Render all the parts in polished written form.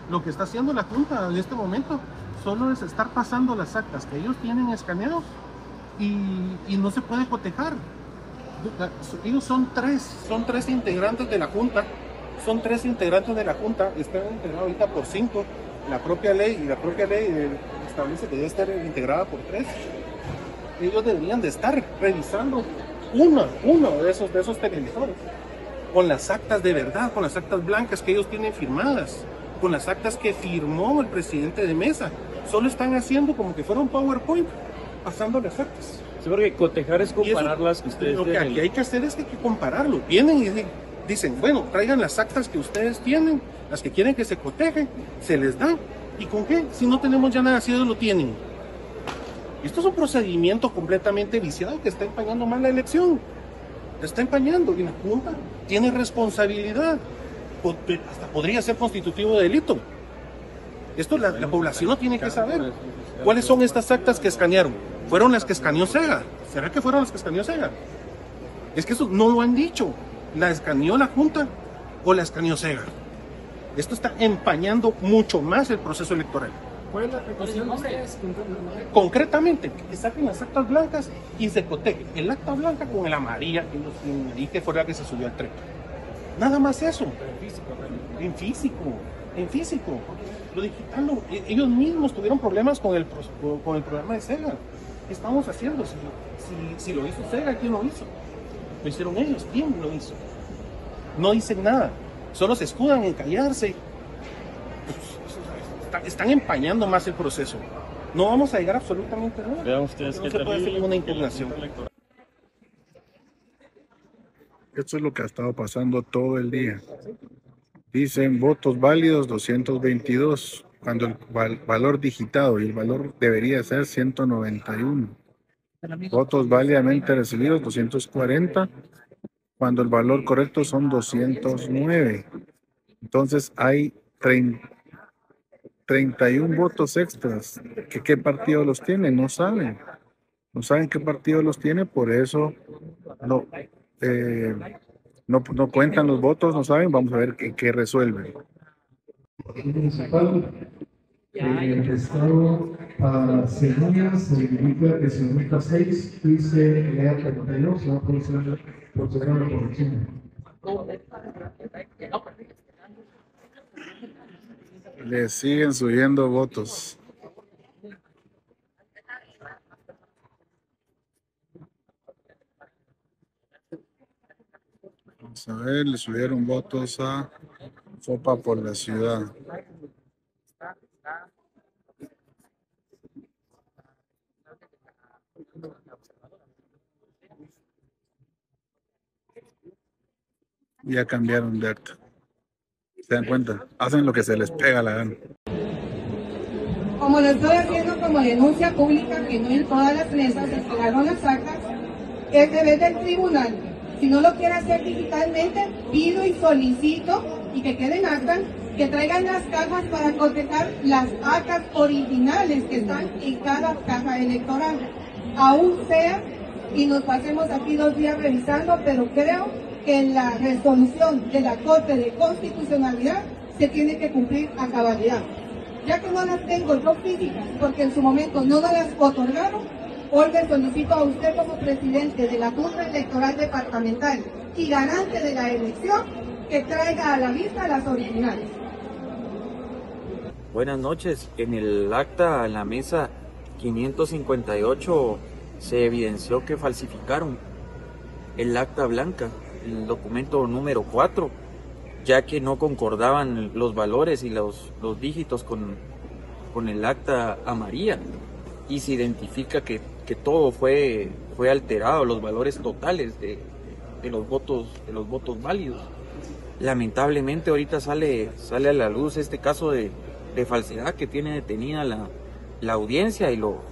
Lo que está haciendo la Junta en este momento solo es estar pasando las actas que ellos tienen escaneados y no se puede cotejar. Ellos son tres integrantes de la Junta, están integrados ahorita por 5. La propia ley establece que debe estar integrada por 3. Ellos deberían de estar revisando uno de esos televisores con las actas de verdad, con las actas blancas que ellos tienen firmadas, con las actas que firmó el presidente de mesa. Solo están haciendo como que fuera un PowerPoint, pasando las actas. Sí, porque cotejar es comparar las que ustedes Lo que aquí hay que hacer es que hay que compararlo. Vienen y dicen, bueno, traigan las actas que ustedes tienen, las que quieren que se cotejen, se les dan. ¿Y con qué? Si no tenemos ya nada, si ellos lo tienen. Esto es un procedimiento completamente viciado que está empañando mal la elección. La está empañando y la Junta tiene responsabilidad. Hasta podría ser constitutivo de delito. Esto la población no tiene que saber. ¿Cuáles son estas actas que escanearon? ¿Fueron las que escaneó Sega? ¿Será que fueron las que escaneó Sega? Es que eso no lo han dicho. ¿La escaneó la Junta o la escaneó Sega? Esto está empañando mucho más el proceso electoral. ¿Cuál es la petición de ustedes? Concretamente, que saquen las actas blancas y se cotejen el acta blanca con el amarilla que ellos tienen ahí, que fue la que se subió al tren. Nada más eso. En físico. Lo digital, ellos mismos tuvieron problemas con el programa de Sega. ¿Qué estamos haciendo? Si lo hizo Sega, ¿quién lo hizo? Lo hicieron ellos, ¿quién lo hizo? No dicen nada, solo se escudan en callarse. Están empañando más el proceso. No vamos a llegar absolutamente a nada. Vean ustedes no se puede hacer una impugnación. Esto es lo que ha estado pasando todo el día. Dicen votos válidos 222, cuando el valor digitado y el valor debería ser 191. Votos válidamente recibidos 240, cuando el valor correcto son 209. Entonces hay 31 votos extras. ¿Qué partido los tiene? No saben. No saben qué partido los tiene, por eso no cuentan los votos, no saben. Vamos a ver qué resuelven. Municipal, el estado para Semillas significa que se omita 6, dice lea 42, se va a proceder a la corrección. Le siguen subiendo votos. Vamos a ver, le subieron votos a Sopa por la Ciudad. Ya cambiaron de acta. ¿Se dan cuenta? Hacen lo que se les pega la gana. Como lo estoy haciendo como denuncia pública, que no en todas las mesas se entregaron las actas, es deber del tribunal. Si no lo quiere hacer digitalmente, pido y solicito, y que queden actas, que traigan las cajas para cotejar las actas originales que están en cada caja electoral. Aún sea, y nos pasemos aquí 2 días revisando, pero creo que en la resolución de la Corte de Constitucionalidad se tiene que cumplir a cabalidad. Ya que no las tengo yo físicas, porque en su momento no nos las otorgaron, hoy le solicito a usted como presidente de la Junta Electoral Departamental y garante de la elección, que traiga a la vista las originales. Buenas noches. En el acta, en la mesa 558, se evidenció que falsificaron el acta blanca, el documento número 4, ya que no concordaban los valores y los dígitos con el acta amarilla, y se identifica que todo fue alterado, los valores totales de los votos válidos. Lamentablemente ahorita sale a la luz este caso de falsedad que tiene detenida la audiencia, y lo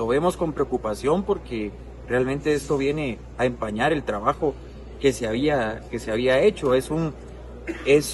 vemos con preocupación, porque realmente esto viene a empañar el trabajo que se había hecho. Es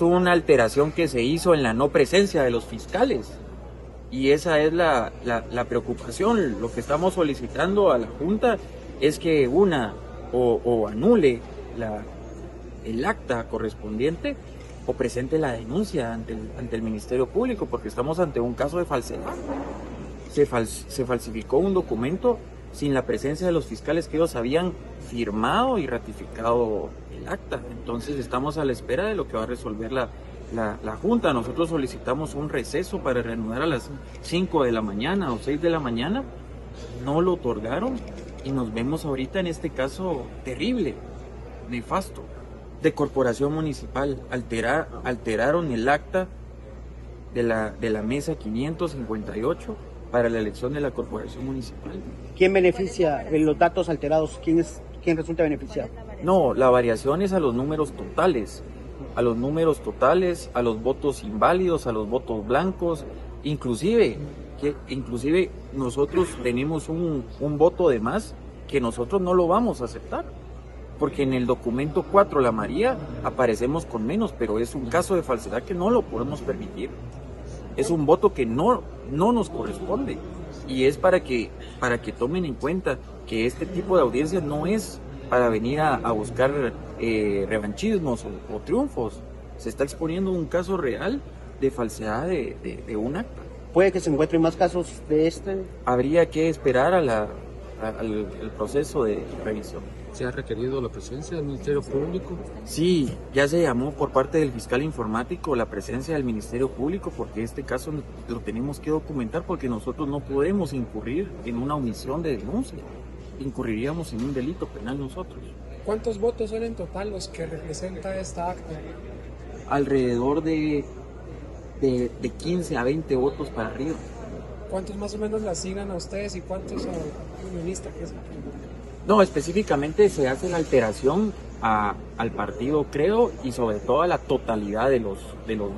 una alteración que se hizo en la no presencia de los fiscales, y esa es la preocupación. Lo que estamos solicitando a la Junta es que o anule el acta correspondiente, o presente la denuncia ante el Ministerio Público, porque estamos ante un caso de falsedad. Se falsificó un documento sin la presencia de los fiscales que ellos habían firmado y ratificado el acta. Entonces estamos a la espera de lo que va a resolver la Junta. Nosotros solicitamos un receso para reanudar a las 5 de la mañana o 6 de la mañana. No lo otorgaron y nos vemos ahorita en este caso terrible, nefasto, de corporación municipal. Alteraron el acta de la mesa 558 para la elección de la corporación municipal. ¿Quién beneficia de los datos alterados? ¿Quién resulta beneficiado? No, la variación es a los números totales, a los votos inválidos, a los votos blancos, inclusive nosotros tenemos un voto de más que nosotros no lo vamos a aceptar, porque en el documento 4, la María, aparecemos con menos, pero es un caso de falsedad que no lo podemos permitir. Es un voto que no nos corresponde, y es para que tomen en cuenta que este tipo de audiencia no es para venir a buscar revanchismos o triunfos. Se está exponiendo un caso real de falsedad de un acta. ¿Puede que se encuentren más casos de este? Habría que esperar al proceso de revisión. ¿Se ha requerido la presencia del Ministerio Público? Sí, ya se llamó por parte del fiscal informático la presencia del Ministerio Público, porque este caso lo tenemos que documentar, porque nosotros no podemos incurrir en una omisión de denuncia. Incurriríamos en un delito penal nosotros. ¿Cuántos votos son en total los que representa esta acta? Alrededor de 15 a 20 votos para arriba. ¿Cuántos más o menos la asignan a ustedes y cuántos a unionista? No, específicamente se hace la alteración al partido, creo, y sobre todo a la totalidad de los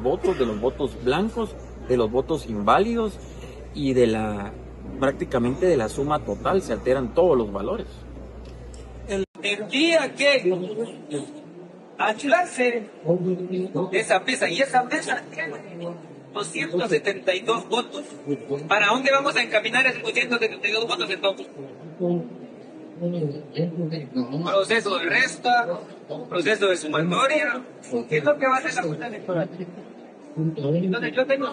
votos blancos, de los votos inválidos y prácticamente de la suma total. Se alteran todos los valores. El día que aislarse esa mesa, y esa mesa tiene 272 votos. ¿Para dónde vamos a encaminar esos 272 votos entonces? Proceso de resta, proceso de sumatoria. ¿Qué es lo que va a hacer la Junta Electoral? Entonces yo tengo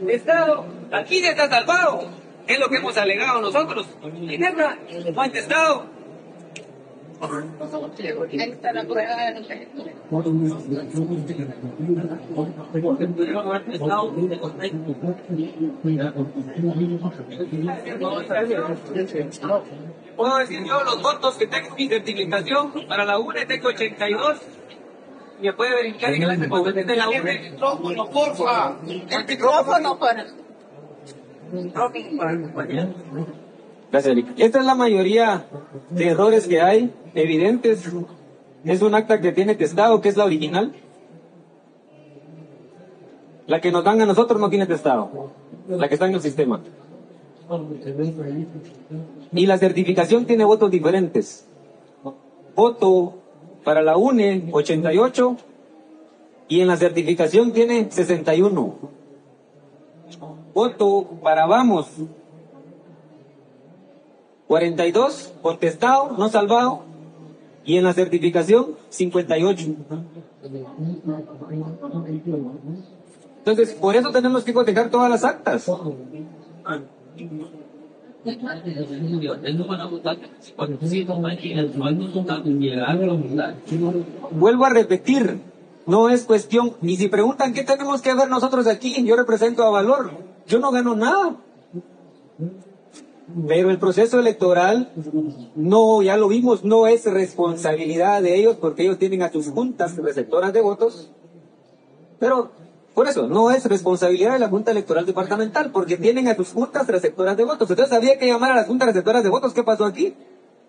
Estado, aquí se está salvado. Es lo que hemos alegado nosotros. Ginebra no ha intestado. Ahí está la prueba de los puedo decir yo los votos que tengo en mi certificación. Para la UNE tengo 82. ¿Me puede verificar en el de la UNE? El micrófono, porfa. El micrófono para... Gracias, Eric. Esta es la mayoría de errores que hay, evidentes. Es un acta que tiene testado, que es la original. La que nos dan a nosotros no tiene testado, la que está en el sistema. Y la certificación tiene votos diferentes. Voto para la UNE 88 y en la certificación tiene 61. Voto para Vamos 42, contestado, no salvado, y en la certificación 58. Entonces, por eso tenemos que cotejar todas las actas. Vuelvo a repetir, no es cuestión, y si preguntan qué tenemos que ver nosotros aquí, yo represento a Valor, yo no gano nada. Pero el proceso electoral, no, ya lo vimos, no es responsabilidad de ellos, porque ellos tienen a sus juntas receptoras de votos. Pero, por eso, no es responsabilidad de la Junta Electoral Departamental, porque tienen a sus juntas receptoras de votos. Entonces había que llamar a las juntas receptoras de votos. ¿Qué pasó aquí?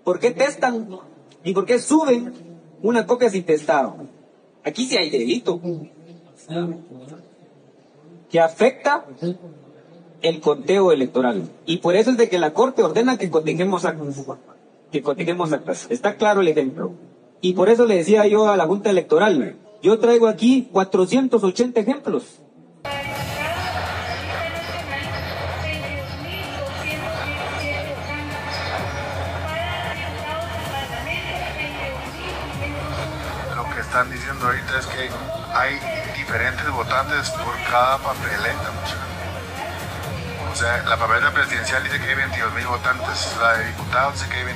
¿Por qué testan? ¿Y por qué suben una copia sin testado? Aquí sí hay delito que afecta el conteo electoral. Y por eso es de que la Corte ordena que cotejemos actas. Está claro el ejemplo. Y por eso le decía yo a la Junta Electoral, yo traigo aquí 480 ejemplos. Lo que está están diciendo ahorita es que hay diferentes votantes por cada papeleta, muchachos. O sea, la papeleta presidencial dice que hay 22.000 votantes, la de diputados dice que hay 22.500,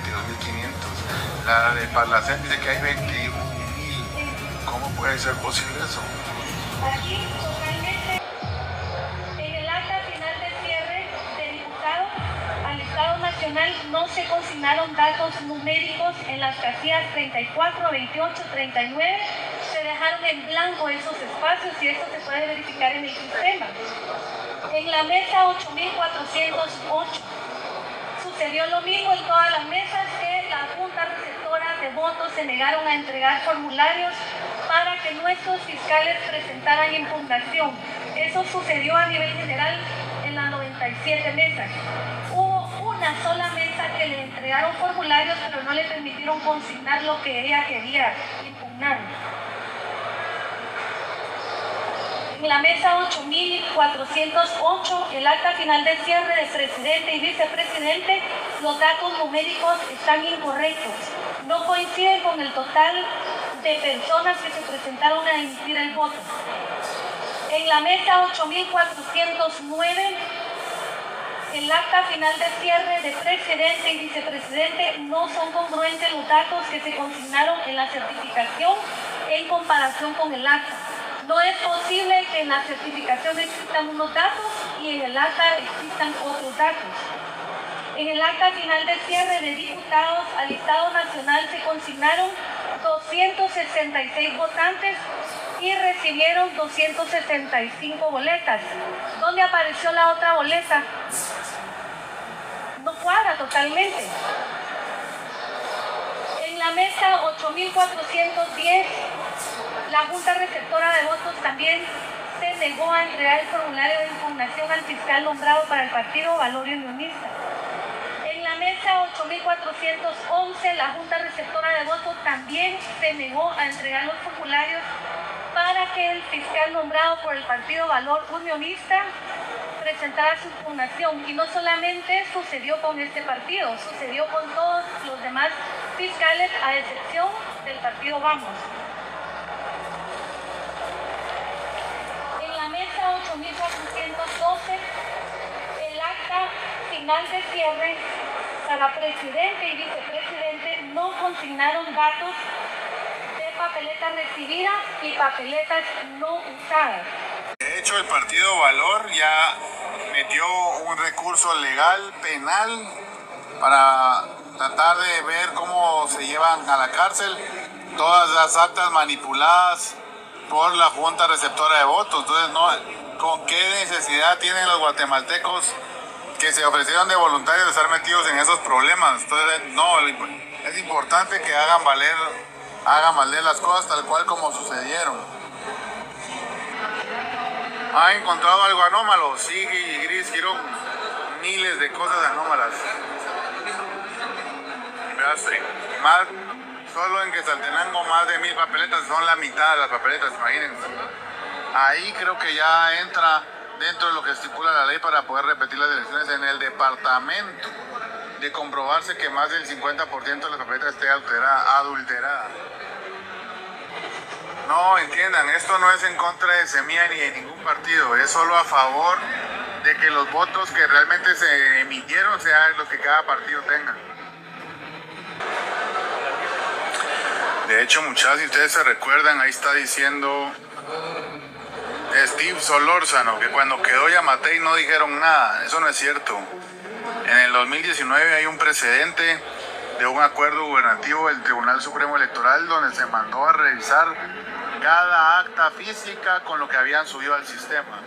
la de Parlacén dice que hay 21.000. ¿Cómo puede ser posible eso? Aquí, totalmente, en el acta final de cierre de diputados al Estado Nacional no se consignaron datos numéricos en las casillas 34, 28, 39. Se dejaron en blanco esos espacios y esto se puede verificar en el sistema. En la mesa 8408 sucedió lo mismo en todas las mesas, que la Junta Receptora de Votos se negaron a entregar formularios para que nuestros fiscales presentaran impugnación. Eso sucedió a nivel general en las 97 mesas. Hubo una sola mesa que le entregaron formularios, pero no le permitieron consignar lo que ella quería impugnar. En la mesa 8408, el acta final de cierre de presidente y vicepresidente, los datos numéricos están incorrectos. No coinciden con el total de personas que se presentaron a emitir el voto. En la mesa 8409, el acta final de cierre de presidente y vicepresidente no son congruentes los datos que se consignaron en la certificación en comparación con el acta. No es posible que en la certificación existan unos datos y en el acta existan otros datos. En el acta final de cierre de diputados al Estado Nacional se consignaron 266 votantes y recibieron 265 boletas. ¿Dónde apareció la otra boleta? No cuadra totalmente. En la mesa 8410, la Junta Receptora de Votos también se negó a entregar el formulario de impugnación al fiscal nombrado para el partido Valor Unionista. En la mesa 8411, la Junta Receptora de Votos también se negó a entregar los formularios para que el fiscal nombrado por el partido Valor Unionista presentara su impugnación. Y no solamente sucedió con este partido, sucedió con todos los demás fiscales, a excepción del partido Vamos. En la mesa 8412, el acta final de cierre para presidente y vicepresidente no consignaron datos de papeletas recibidas y papeletas no usadas. De hecho, el partido Valor ya metió un recurso legal, penal, para tratar de ver cómo se llevan a la cárcel todas las actas manipuladas por la Junta Receptora de Votos. Entonces, no, ¿con qué necesidad tienen los guatemaltecos que se ofrecieron de voluntarios de estar metidos en esos problemas? Entonces, no, es importante que hagan valer las cosas tal cual como sucedieron. ¿Ha encontrado algo anómalo? Sí, Gris Girón, miles de cosas anómalas. Solo en Quetzaltenango más de 1000 papeletas, son la mitad de las papeletas, imagínense. Ahí creo que ya entra dentro de lo que estipula la ley para poder repetir las elecciones en el departamento, de comprobarse que más del 50% de las papeletas esté adulterada. No, entiendan, esto no es en contra de Semilla ni de ningún partido, es solo a favor de que los votos que realmente se emitieron sean los que cada partido tenga. De hecho, muchachos, si ustedes se recuerdan, ahí está diciendo Steve Solórzano que cuando quedó Yamatei no dijeron nada. Eso no es cierto. En el 2019 hay un precedente de un acuerdo gubernativo del Tribunal Supremo Electoral donde se mandó a revisar cada acta física con lo que habían subido al sistema.